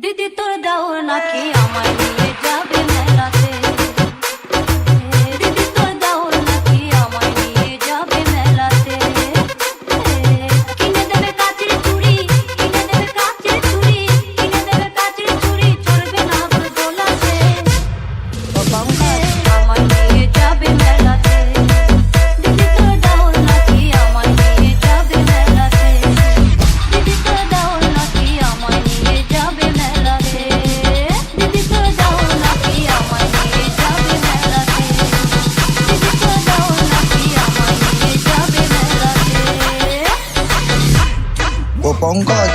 দিদি তোর দাওর নাকি আমায় নিয়ে যাবে মেলাতে। দিদি তোর দাওর নাকি আমায় নিয়ে যাবে মেলাতে। কিনে দেবে কাচের চুড়ি, কিনে দেবে কাচের চুড়ি, কিনে দেবে কাচের চুড়ি, চড়বে না দোলাতে। আমায় নিয়ে যাবে মেলাতে। দিদি তোর দাওর নাকি আমায় নিয়ে যাবে মেলাতে। দিদি তোর দাওর নাকি আমায় নিয়ে যাবে মেলাতে। দিদি তোর দাওর নাকি আমায় নিয়ে যাবে মেলাতে। দিদি তোর দাওর নাকি আমায় নিয়ে যাবে মেলাতে। ও পঙ্কজ,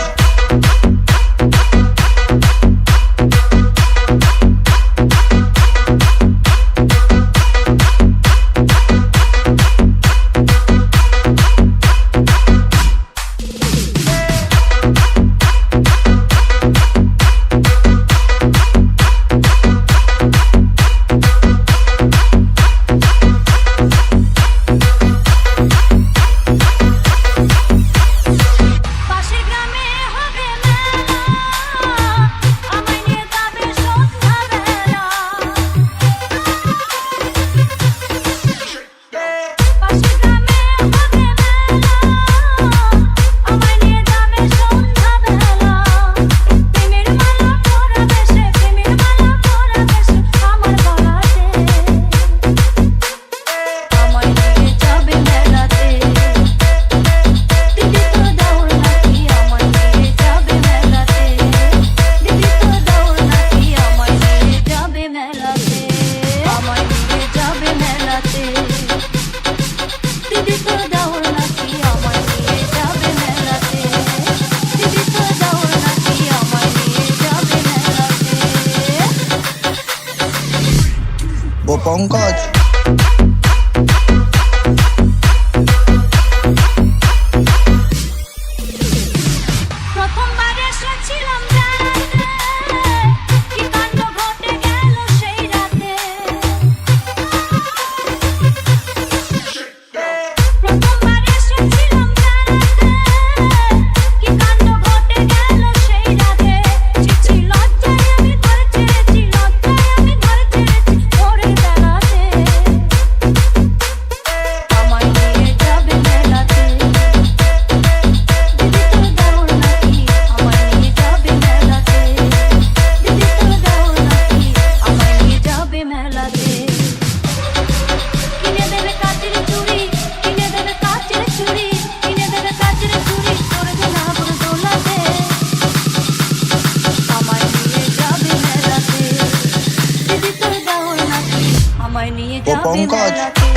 পাশের গ্রামে হবে মেলা, আমায় নিয়ে যাবে সন্ধ্যাবেলা। পাশের গ্রামে হবে মেলা, আমায় নিয়ে যাবে সন্ধ্যাবেলা। প্রেমের মালা পরাবে সে, প্রেমের মালা পরাবে সে আমার গলাতে। আমায় নিয়ে যাবে মেলাতে। দিদি তোর দাওর নাকি আমায় নিয়ে যাবে মেলাতে। দিদি তোর দাওর নাকি আমায় নিয়ে যাবে মেলাতে। আমায় নিয়ে যাবে মেলাতে। দিদি তোর দাওর নাকি আমায় নিয়ে যাবে মেলাতে। দিদি তোর দাওর নাকি আমায় নিয়ে যাবে মেলাতে। ও পঙ্কজ, প্রথমবার এসেছিলাম বেড়াতে, কি কাণ্ড ঘটে গেল সেই রাতে। প্রথমবার এসেছিলাম বেড়াতে, কি কাণ্ড ঘটে গেল সেই রাতে। ছিছি লজ্জায় আমি ঘর ছেড়েছি, লজ্জায় আমি ঘর ছেড়েছি ভোরের বেলাতে। আমায় নিয়ে যাবে মেলাতে। দিদি তোর দাওর নাকি আমায় নিয়ে যাবে মেলাতে। দিদি তোর দাওর নাকি আমায় নিয়ে যাবে মেলাতে। কিনে দেবে কাচের চুড়ি, কিনে দেবে কাচের চুড়ি, কিনে দেবে কাচের চুড়ি, চড়বে না দোলাতে। আমায় নিয়ে যাবে মেলাতে। দিদি তোর দাওর নাকি আমায় নিয়ে ও যাবে পঙ্কজ। মেলাতে।